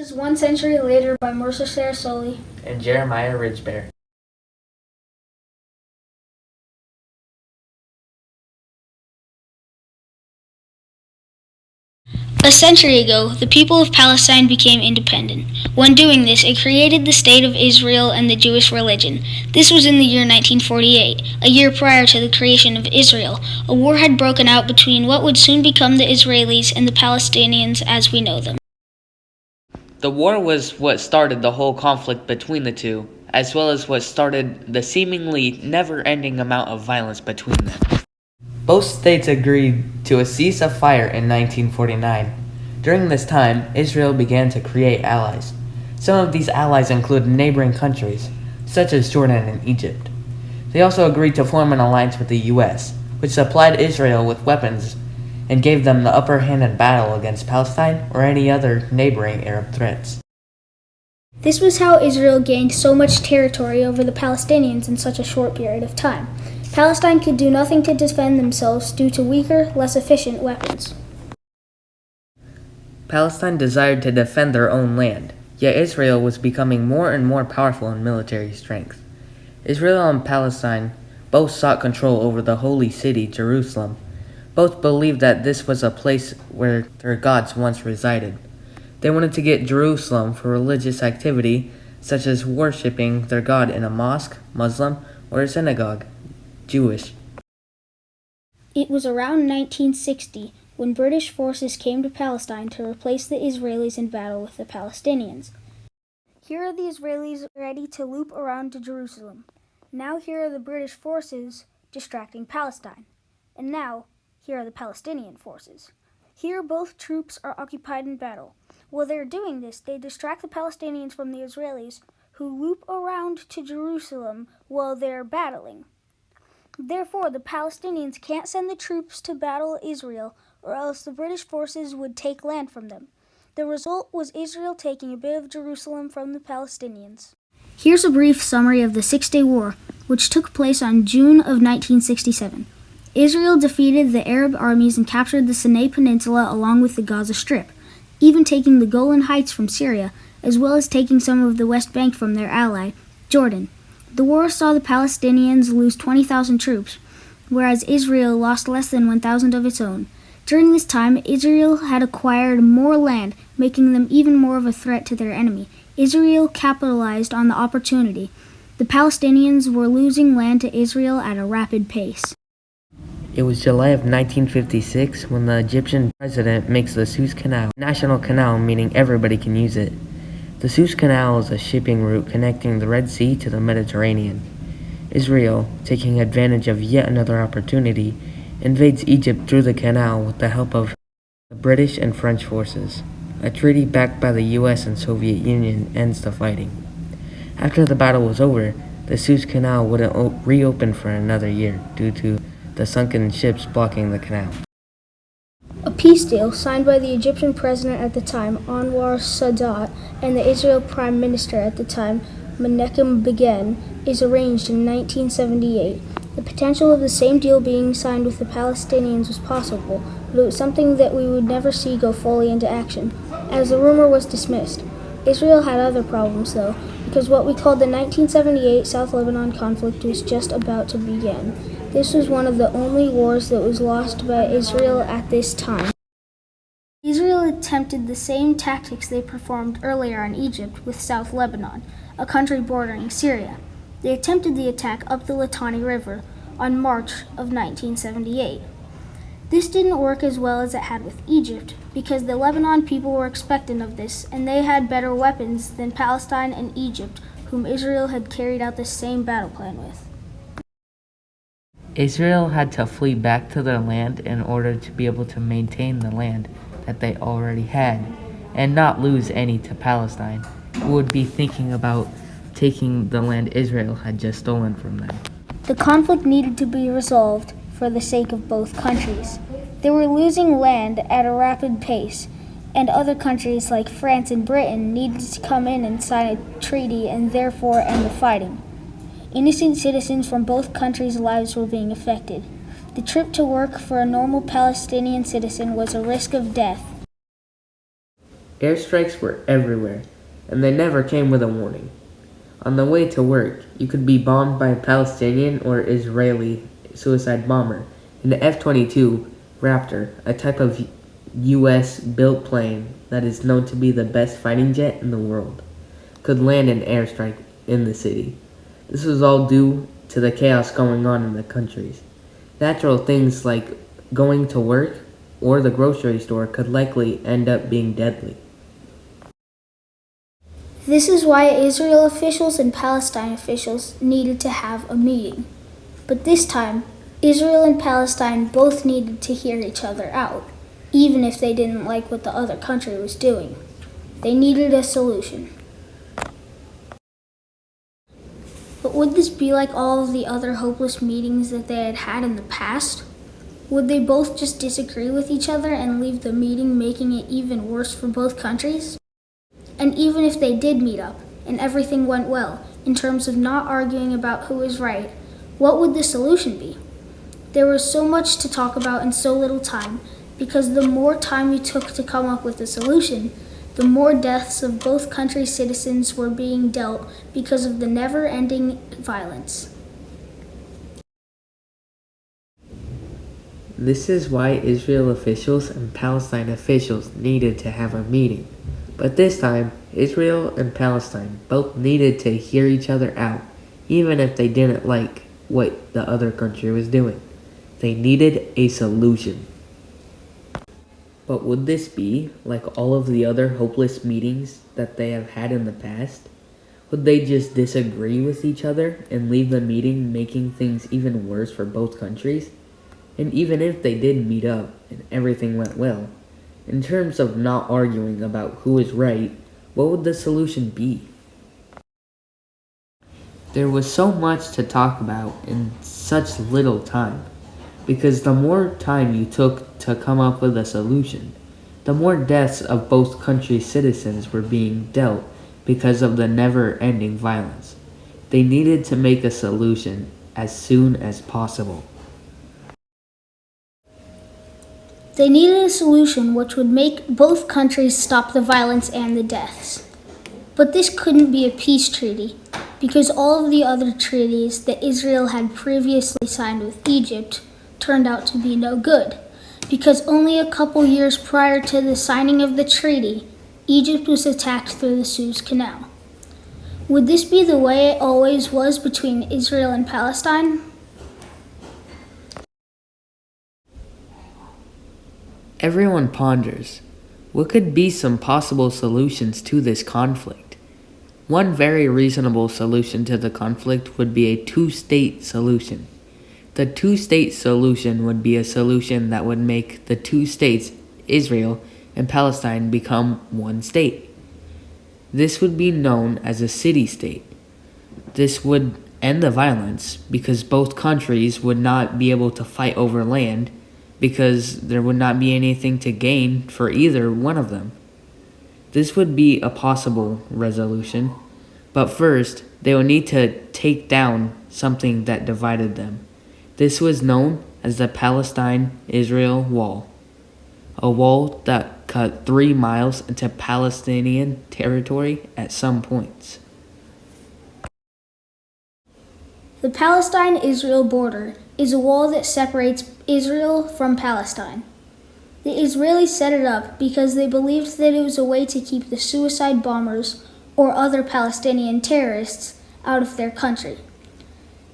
Is 1 century later by Mercier and Jeremiah Ridgebear. A century ago, the people of Palestine became independent. When doing this, it created the State of Israel and the Jewish religion. This was in the year 1948, a year prior to the creation of Israel. A war had broken out between what would soon become the Israelis and the Palestinians as we know them. The war was what started the whole conflict between the two, as well as what started the seemingly never-ending amount of violence between them. Both states agreed to a cease-fire in 1949. During this time, Israel began to create allies. Some of these allies include neighboring countries, such as Jordan and Egypt. They also agreed to form an alliance with the U.S., which supplied Israel with weapons and gave them the upper hand in battle against Palestine or any other neighboring Arab threats. This was how Israel gained so much territory over the Palestinians in such a short period of time. Palestine could do nothing to defend themselves due to weaker, less efficient weapons. Palestine desired to defend their own land, yet Israel was becoming more and more powerful in military strength. Israel and Palestine both sought control over the holy city, Jerusalem. Both believed that this was a place where their gods once resided. They wanted to get Jerusalem for religious activity, such as worshipping their god in a mosque, Muslim, or a synagogue, Jewish. It was around 1960 when British forces came to Palestine to replace the Israelis in battle with the Palestinians. Here are the Israelis ready to loop around to Jerusalem. Now here are the British forces distracting Palestine. And now, here are the Palestinian forces. Here both troops are occupied in battle. While they're doing this, they distract the Palestinians from the Israelis, who loop around to Jerusalem while they're battling. Therefore, the Palestinians can't send the troops to battle Israel, or else the British forces would take land from them. The result was Israel taking a bit of Jerusalem from the Palestinians. Here's a brief summary of the Six-Day War, which took place on June of 1967. Israel defeated the Arab armies and captured the Sinai Peninsula along with the Gaza Strip, even taking the Golan Heights from Syria, as well as taking some of the West Bank from their ally, Jordan. The war saw the Palestinians lose 20,000 troops, whereas Israel lost less than 1,000 of its own. During this time, Israel had acquired more land, making them even more of a threat to their enemy. Israel capitalized on the opportunity. The Palestinians were losing land to Israel at a rapid pace. It was July of 1956 when the Egyptian president makes the Suez Canal a national canal, meaning everybody can use it. The Suez Canal is a shipping route connecting the Red Sea to the Mediterranean. Israel, taking advantage of yet another opportunity, invades Egypt through the canal with the help of the British and French forces. A treaty backed by the US and Soviet Union ends the fighting. After the battle was over, the Suez Canal wouldn't reopen for another year due to the sunken ships blocking the canal. A peace deal signed by the Egyptian president at the time, Anwar Sadat, and the Israel prime minister at the time, Menachem Begin, is arranged in 1978. The potential of the same deal being signed with the Palestinians was possible, but it was something that we would never see go fully into action, as the rumor was dismissed. Israel had other problems, though, because what we called the 1978 South Lebanon conflict was just about to begin. This was one of the only wars that was lost by Israel at this time. Israel attempted the same tactics they performed earlier on Egypt with South Lebanon, a country bordering Syria. They attempted the attack up the Litani River on March of 1978. This didn't work as well as it had with Egypt, because the Lebanon people were expectant of this, and they had better weapons than Palestine and Egypt, whom Israel had carried out the same battle plan with. Israel had to flee back to their land in order to be able to maintain the land that they already had, and not lose any to Palestine, who would be thinking about taking the land Israel had just stolen from them. The conflict needed to be resolved for the sake of both countries. They were losing land at a rapid pace, and other countries like France and Britain needed to come in and sign a treaty and therefore end the fighting. Innocent citizens from both countries' lives were being affected. The trip to work for a normal Palestinian citizen was a risk of death. Airstrikes were everywhere, and they never came with a warning. On the way to work, you could be bombed by a Palestinian or Israeli suicide bomber. And the F-22 Raptor, a type of U.S.-built plane that is known to be the best fighting jet in the world, could land an airstrike in the city. This was all due to the chaos going on in the countries. Natural things like going to work or the grocery store could likely end up being deadly. This is why Israel officials and Palestine officials needed to have a meeting. But this time, Israel and Palestine both needed to hear each other out, even if they didn't like what the other country was doing. They needed a solution. But would this be like all of the other hopeless meetings that they had had in the past? Would they both just disagree with each other and leave the meeting making it even worse for both countries? And even if they did meet up and everything went well, in terms of not arguing about who is right, what would the solution be? There was so much to talk about in so little time, because the more time you took to come up with a solution, the more deaths of both countries' citizens were being dealt because of the never-ending violence. This is why Israel officials and Palestine officials needed to have a meeting. But this time, Israel and Palestine both needed to hear each other out, even if they didn't like what the other country was doing. They needed a solution. But would this be like all of the other hopeless meetings that they have had in the past? Would they just disagree with each other and leave the meeting making things even worse for both countries? And even if they did meet up and everything went well, in terms of not arguing about who is right, what would the solution be? There was so much to talk about in such little time, because the more time you took to come up with a solution, the more deaths of both countries' citizens were being dealt because of the never-ending violence. They needed to make a solution as soon as possible. They needed a solution which would make both countries stop the violence and the deaths. But this couldn't be a peace treaty, because all of the other treaties that Israel had previously signed with Egypt turned out to be no good, because only a couple years prior to the signing of the treaty, Egypt was attacked through the Suez Canal. Would this be the way it always was between Israel and Palestine? Everyone ponders, what could be some possible solutions to this conflict? One very reasonable solution to the conflict would be a two-state solution. The two-state solution would be a solution that would make the two states, Israel and Palestine, become one state. This would be known as a city-state. This would end the violence because both countries would not be able to fight over land, because there would not be anything to gain for either one of them. This would be a possible resolution, but first they would need to take down something that divided them. This was known as the Palestine-Israel Wall, a wall that cut 3 miles into Palestinian territory at some points. The Palestine-Israel border is a wall that separates Israel from Palestine. The Israelis set it up because they believed that it was a way to keep the suicide bombers or other Palestinian terrorists out of their country.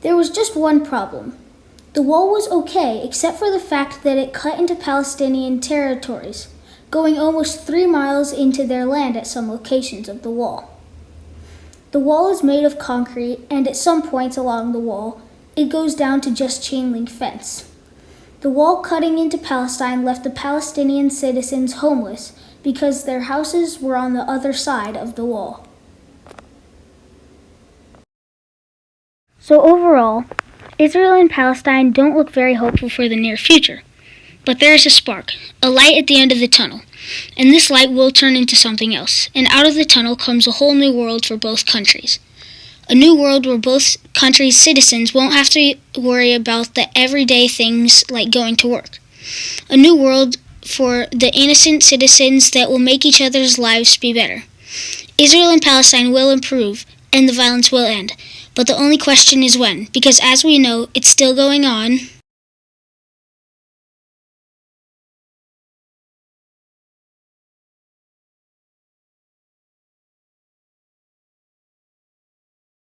There was just one problem. The wall was okay except for the fact that it cut into Palestinian territories, going almost 3 miles into their land at some locations of the wall. The wall is made of concrete, and at some points along the wall, it goes down to just chain link fence. The wall cutting into Palestine left the Palestinian citizens homeless because their houses were on the other side of the wall. So overall, Israel and Palestine don't look very hopeful for the near future. But there is a spark, a light at the end of the tunnel, and this light will turn into something else, and out of the tunnel comes a whole new world for both countries. A new world where both countries' citizens won't have to worry about the everyday things like going to work. A new world for the innocent citizens that will make each other's lives be better. Israel and Palestine will improve, and the violence will end. But the only question is when, because as we know, it's still going on.